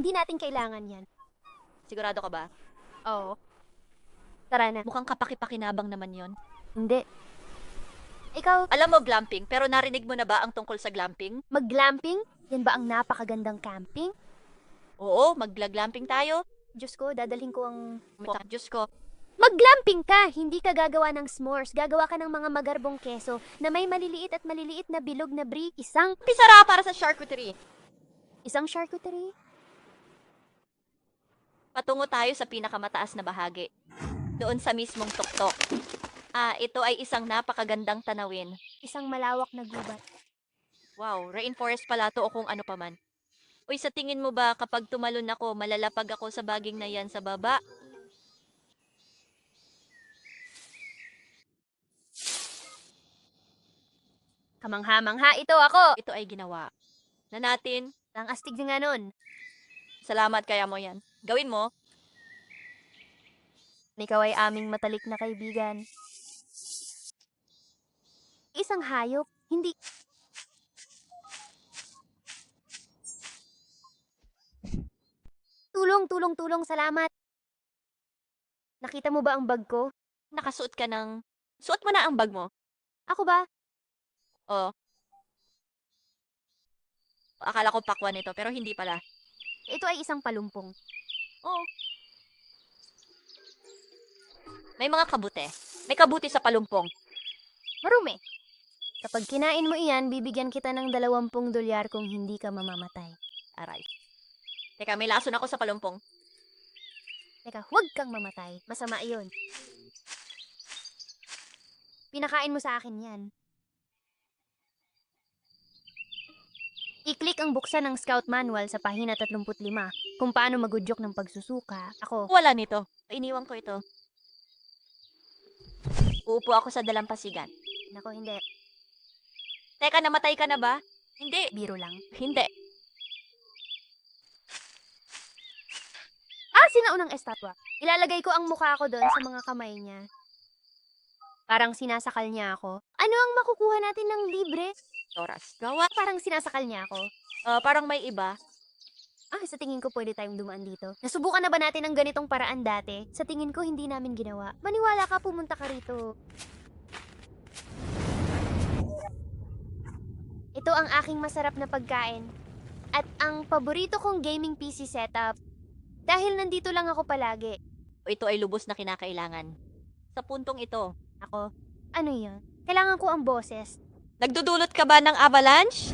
Hindi natin kailangan yan. Sigurado ka ba? Oo. Tara na. Mukhang kapaki-pakinabang naman yon. Hindi. Ikaw, Alam mo glamping, pero narinig mo na ba ang tungkol sa glamping? mag-glamping? Yan ba ang napakagandang camping? Oo, mag-glamping tayo. Diyos ko, dadalhin ko ang... Diyos ko. Mag-glamping ka! Hindi ka gagawa ng s'mores. Gagawa ka ng mga magarbong keso na may maliliit at maliliit na bilog na brie. Pisara para sa charcuterie. Isang charcuterie. Patungo tayo sa pinakamataas na bahagi. Doon sa mismong tuktok. Ito ay isang napakagandang tanawin. Isang malawak na gubat. Wow, rainforest pala to o kung ano pa man. Uy, sa tingin mo ba kapag tumalon ako, malalapag ako sa baging na yan sa baba? Kamangha-mangha ito ako! Ito ay ginawa. Na natin, Ang astig na nga nun. salamat kaya mo yan. Gawin mo. Ikaw ay aming matalik na kaibigan. Isang hayop, hindi... Tulong, salamat. Nakita mo ba ang bag ko? Nakasuot ka ng... Suot mo na ang bag mo. Ako ba? Oh. Akala ko pakwan ito, pero hindi pala. Ito ay isang palumpong. Oh. May mga kabute. May kabuti sa palumpong. Marumi. Kapag kinain mo iyan, bibigyan kita ng 20 dolyar kung hindi ka mamamatay. Aray. Teka, may lason ako sa palumpong. Teka, huwag kang mamatay. Masama iyon. Pinakain mo sa akin yan. I-click ang buksan ng Scout Manual sa pahina 35 kung paano magudyok ng pagsusuka. Ako, Wala nito. Iniwan ko ito. Uupo ako sa dalampasigan. nako hindi. Teka, namatay ka na ba? Hindi. Biro lang. Hindi. Sinaunang estatwa. Ilalagay ko ang mukha ko doon sa mga kamay niya. Parang sinasakal niya ako. Ano ang makukuha natin ng libre? Oras. Gawa. Parang sinasakal niya ako. Parang may iba. Sa tingin ko pwede tayong dumaan dito. Nasubukan na ba natin ang ganitong paraan dati? Sa tingin ko hindi namin ginawa. Maniwala ka, pumunta ka rito. Ito ang aking masarap na pagkain. At ang paborito kong gaming PC setup. Dahil nandito lang ako palagi. Ito ay lubos na kinakailangan. Sa puntong ito. Ako, ano yun? Kailangan ko ang boses. Nagdudulot ka ba ng avalanche?